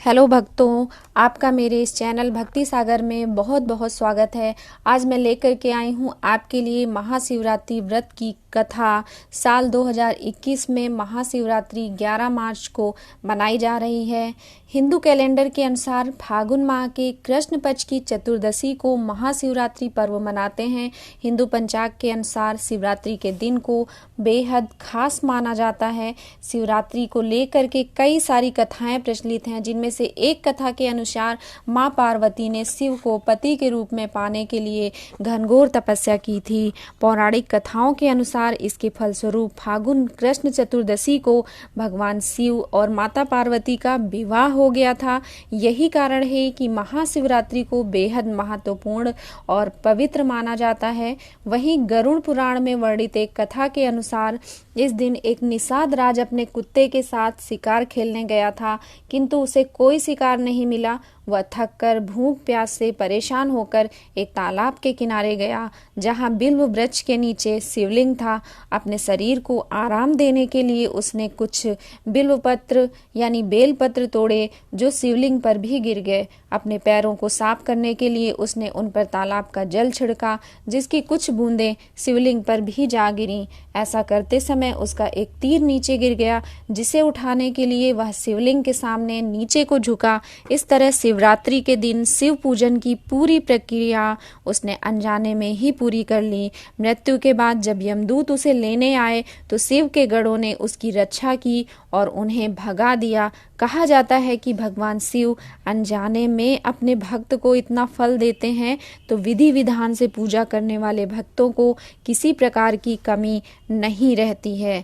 Hello भक्तों, आपका मेरे इस चैनल भक्ति सागर में बहुत बहुत स्वागत है। आज मैं लेकर के आई हूँ आपके लिए महाशिवरात्रि व्रत की कथा। साल 2021 में महाशिवरात्रि 11 मार्च को मनाई जा रही है। हिंदू कैलेंडर के अनुसार फागुन माह के कृष्ण पक्ष की चतुर्दशी को महाशिवरात्रि पर्व मनाते हैं। हिंदू पंचांग के अनुसार शिवरात्रि के दिन को बेहद खास माना जाता है। शिवरात्रि को लेकर के कई सारी कथाएं प्रचलित हैं, जिनमें से एक कथा के अनुसार मां पार्वती ने शिव को पति के रूप में पाने के लिए घनघोर तपस्या की थी। पौराणिक कथाओं के अनुसार इसके फलस्वरूप फागुन कृष्ण चतुर्दशी को भगवान शिव और माता पार्वती का विवाह हो गया था। यही कारण है कि महाशिवरात्रि को बेहद महत्वपूर्ण और पवित्र माना जाता है। वहीं गरुड़ पुराण में वर्णित एक कथा के अनुसार इस दिन एक निषाद राज अपने कुत्ते के साथ शिकार खेलने गया था, किंतु उसे कोई शिकार नहीं मिला। वह थक कर भूख प्यास से परेशान होकर एक तालाब के किनारे गया, जहां बिल्व वृक्ष के नीचे शिवलिंग था। अपने शरीर को आराम देने के लिए उसने कुछ बिल्व पत्र यानी बेल पत्र तोड़े, जो शिवलिंग पर भी गिर गए। अपने पैरों को साफ करने के लिए उसने उन पर तालाब का जल छिड़का, जिसकी कुछ बूंदें शिवलिंग पर भी जा गिरी। ऐसा करते समय उसका एक तीर नीचे गिर गया, जिसे उठाने के लिए वह शिवलिंग के सामने नीचे को झुका। इस तरह शिवरात्रि के दिन शिव पूजन की पूरी प्रक्रिया उसने अनजाने में ही पूरी कर ली। मृत्यु के बाद जब यमदूत उसे लेने आए तो शिव के गणों ने उसकी रक्षा की और उन्हें भगा दिया। कहा जाता है कि भगवान शिव अनजाने में अपने भक्त को इतना फल देते हैं, तो विधि विधान से पूजा करने वाले भक्तों को किसी प्रकार की कमी नहीं रहती है।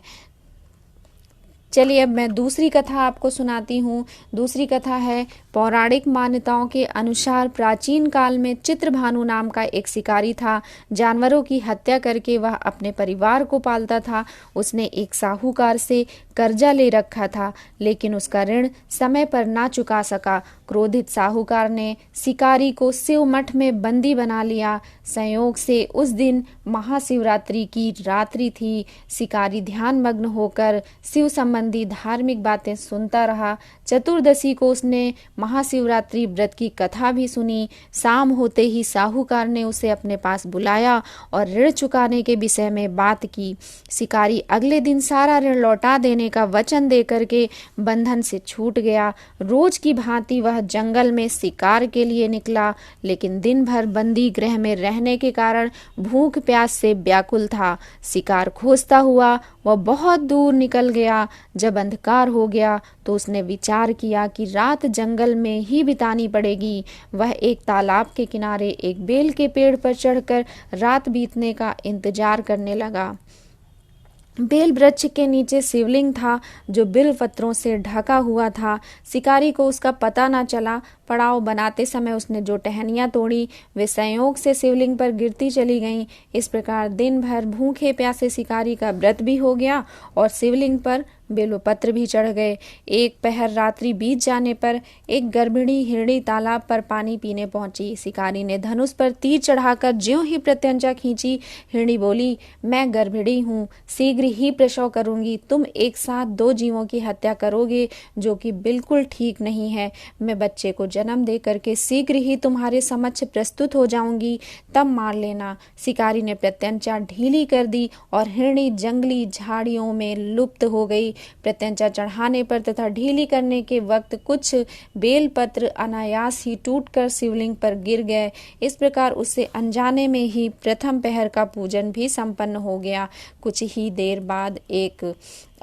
चलिए अब मैं दूसरी कथा आपको सुनाती हूँ। दूसरी कथा है, पौराणिक मान्यताओं के अनुसार प्राचीन काल में चित्रभानु नाम का एक शिकारी था। जानवरों की हत्या करके वह अपने परिवार को पालता था। उसने एक साहूकार से कर्जा ले रखा था, लेकिन उसका ऋण समय पर ना चुका सका। क्रोधित साहूकार ने शिकारी को शिव मठ में बंदी बना लिया। संयोग से उस दिन महाशिवरात्रि की रात्रि थी। शिकारी ध्यान मग्न होकर शिव संबंधी धार्मिक बातें सुनता रहा। चतुर्दशी को उसने महाशिवरात्रि व्रत की कथा भी सुनी। शाम होते ही साहूकार ने उसे अपने पास बुलाया और ऋण चुकाने के विषय में बात की। शिकारी अगले दिन सारा ऋण लौटा देने का वचन देकर के बंधन से छूट गया। रोज की भांति वह जंगल में शिकार के लिए निकला, लेकिन दिन भर बंदी गृह में रहने के कारण भूख प्यास से व्याकुल था। शिकार खोजता हुआ वह बहुत दूर निकल गया। जब अंधकार हो गया तो उसने विचार किया कि रात जंगल में ही बितानी पड़ेगी। वह एक तालाब के किनारे एक बेल के पेड़ पर चढ़कर रात बीतने का इंतजार करने लगा। बेल वृक्ष के नीचे शिवलिंग था, जो बिल्व पत्रों से ढका हुआ था। शिकारी को उसका पता न चला। पड़ाव बनाते समय उसने जो टहनियाँ तोड़ी वे संयोग से शिवलिंग पर गिरती चली गईं। इस प्रकार दिन भर भूखे प्यासे शिकारी का व्रत भी हो गया और शिवलिंग पर बेलपत्र भी चढ़ गए। एक पहर रात्रि बीत जाने पर एक गर्भिणी हिरणी तालाब पर पानी पीने पहुंची। शिकारी ने धनुष पर तीर चढ़ाकर ज्यों ही प्रत्यंचा खींची, हिरणी बोली, मैं गर्भिणी हूँ, शीघ्र ही प्रसव करूंगी। तुम एक साथ दो जीवों की हत्या करोगे, जो कि बिल्कुल ठीक नहीं है। मैं बच्चे को जन्म दे करके शीघ्र ही तुम्हारे समक्ष प्रस्तुत हो जाऊंगी, तब मार लेना। शिकारी ने प्रत्यंचा ढीली कर दी और हिरणी जंगली झाड़ियों में लुप्त हो गई। प्रत्यंचा चढ़ाने पर तथा ढीली करने के वक्त कुछ बेलपत्र अनायास ही टूटकर शिवलिंग पर गिर गए। इस प्रकार उससे अनजाने में ही प्रथम पहर का पूजन भी संपन्न हो गया। कुछ ही देर बाद एक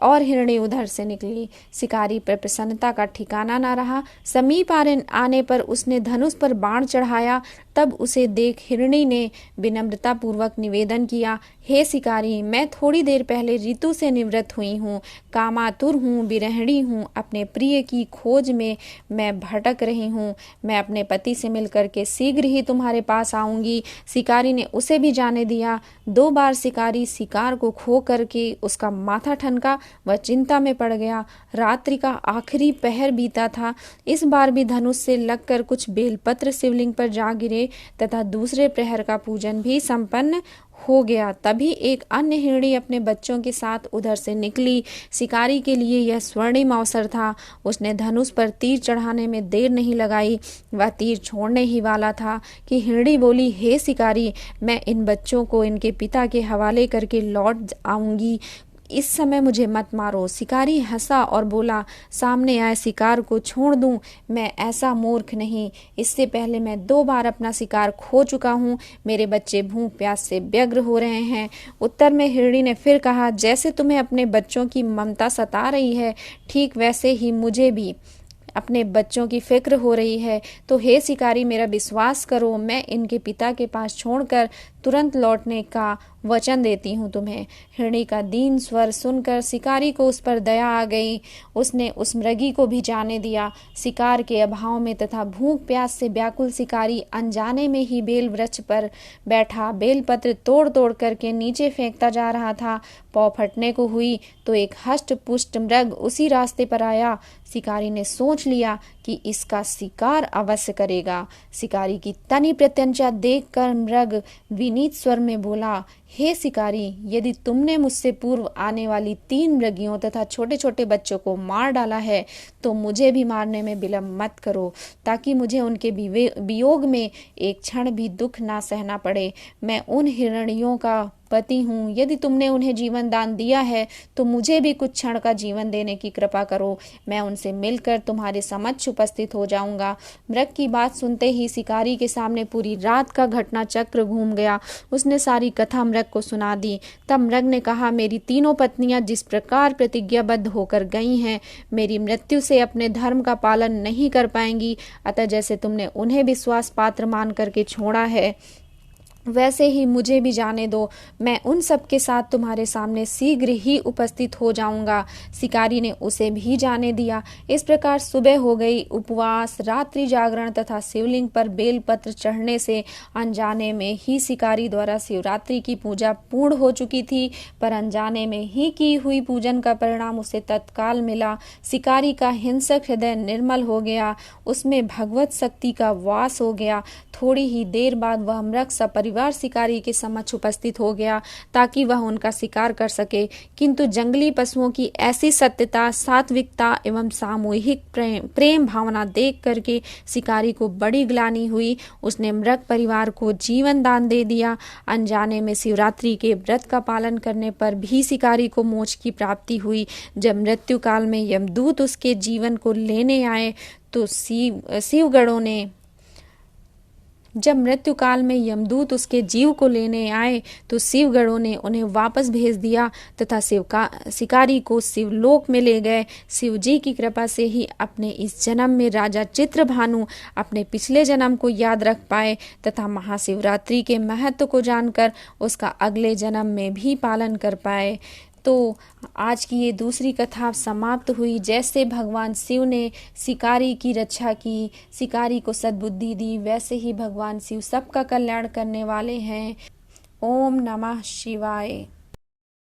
और हिरणी उधर से निकली। शिकारी पर प्रसन्नता का ठिकाना न रहा। समीप आने पर उसने धनुष पर बाण चढ़ाया। तब उसे देख हिरणी ने विनम्रता पूर्वक निवेदन किया, हे शिकारी, मैं थोड़ी देर पहले ऋतु से निवृत्त हुई हूँ, कामातुर हूँ, विरहिणी हूँ, अपने प्रिय की खोज में मैं भटक रही हूँ। मैं अपने पति से मिलकर के शीघ्र ही तुम्हारे पास आऊंगी। शिकारी ने उसे भी जाने दिया। 2 बार शिकारी शिकार को खो करके उसका माथा ठनका, वह चिंता में पड़ गया। रात्रि का आखिरी पहर बीता था। इस बार भी धनुष से लगकर कुछ बेलपत्र शिवलिंग पर जा गिरे तथा दूसरे प्रहर का पूजन भी संपन्न हो गया। तभी एक अन्य हिरणी अपने बच्चों के साथ उधर से निकली। शिकारी के लिए यह स्वर्णिम अवसर था। उसने धनुष पर तीर चढ़ाने में देर नहीं लगाई। वह तीर छोड़ने ही वाला था कि हिरणी बोली, हे शिकारी, मैं इन बच्चों को इनके पिता के हवाले करके लौट आऊंगी, इस समय मुझे मत मारो। शिकारी हंसा और बोला, सामने आए शिकार को छोड़ दूं? मैं ऐसा मूर्ख नहीं। इससे पहले मैं 2 बार अपना शिकार खो चुका हूँ। मेरे बच्चे भूख प्यास से व्यग्र हो रहे हैं। उत्तर में हिरणी ने फिर कहा, जैसे तुम्हें अपने बच्चों की ममता सता रही है, ठीक वैसे ही मुझे भी अपने बच्चों की फिक्र हो रही है। तो हे शिकारी, मेरा विश्वास करो, मैं इनके पिता के पास छोड़कर तुरंत लौटने का वचन देती हूँ तुम्हें। हिरणी का दीन स्वर सुनकर शिकारी को उस पर दया आ गई। उसने उस मृगी को भी जाने दिया। शिकार के अभाव में तथा भूख प्यास से व्याकुल शिकारी अनजाने में ही बेल वृक्ष पर बैठा बेलपत्र तोड़ तोड़ करके नीचे फेंकता जा रहा था। पौ फटने को हुई तो एक हष्ट पुष्ट मृग उसी रास्ते पर आया। शिकारी ने सोच लिया कि इसका शिकार अवश्य करेगा। शिकारी की तनी प्रत्यंचा देखकर मृग विनीत स्वर में बोला, हे शिकारी, यदि तुमने मुझसे पूर्व आने वाली 3 मृगियों तथा छोटे छोटे बच्चों को मार डाला है तो मुझे भी मारने में विलंब मत करो, ताकि मुझे उनके वियोग में एक क्षण भी दुख ना सहना पड़े। मैं उन हिरणियों का पति हूँ। यदि तुमने उन्हें जीवन दान दिया है तो मुझे भी कुछ क्षण का जीवन देने की कृपा करो। मैं उनसे मिलकर तुम्हारे समक्ष उपस्थित हो जाऊंगा। मृग की बात सुनते ही शिकारी के सामने पूरी रात का घटना चक्र घूम गया। उसने सारी कथा मृग को सुना दी। तब मृग ने कहा, मेरी तीनों पत्नियां जिस प्रकार प्रतिज्ञाबद्ध होकर गई हैं, मेरी मृत्यु से अपने धर्म का पालन नहीं कर पाएंगी। अतः जैसे तुमने उन्हें विश्वास पात्र मान करके छोड़ा है, वैसे ही मुझे भी जाने दो। मैं उन सब के साथ तुम्हारे सामने शीघ्र ही उपस्थित हो जाऊंगा। शिकारी ने उसे भी जाने दिया। इस प्रकार सुबह हो गई। उपवास, रात्रि जागरण तथा शिवलिंग पर बेलपत्र चढ़ने से अनजाने में ही शिकारी द्वारा शिवरात्रि की पूजा पूर्ण हो चुकी थी, पर अनजाने में ही की हुई पूजन का परिणाम उसे तत्काल मिला। शिकारी का हिंसक हृदय निर्मल हो गया, उसमें भगवत शक्ति का वास हो गया। थोड़ी ही देर बाद वह मृग सपरिवार शिकारी के समक्ष उपस्थित हो गया ताकि वह उनका शिकार कर सके। किंतु जंगली पशुओं की ऐसी सत्यता, सात्विकता एवं सामूहिक प्रेम भावना देख करके शिकारी को बड़ी ग्लानि हुई। उसने मृग परिवार को जीवन दान दे दिया। अनजाने में शिवरात्रि के व्रत का पालन करने पर भी शिकारी को मोक्ष की प्राप्ति हुई। जब मृत्यु काल में यमदूत उसके जीवन को लेने आए तो शिवगणों ने जब मृत्यु काल में यमदूत उसके जीव को लेने आए तो शिवगणों ने उन्हें वापस भेज दिया तथा शिकारी को शिवलोक में ले गए। शिव जी की कृपा से ही अपने इस जन्म में राजा चित्रभानु अपने पिछले जन्म को याद रख पाए तथा महाशिवरात्रि के महत्व को जानकर उसका अगले जन्म में भी पालन कर पाए। तो आज की ये दूसरी कथा समाप्त हुई। जैसे भगवान शिव ने शिकारी की रक्षा की, शिकारी को सद्बुद्धि दी, वैसे ही भगवान शिव सबका कल्याण करने वाले हैं। ओम नमः शिवाय।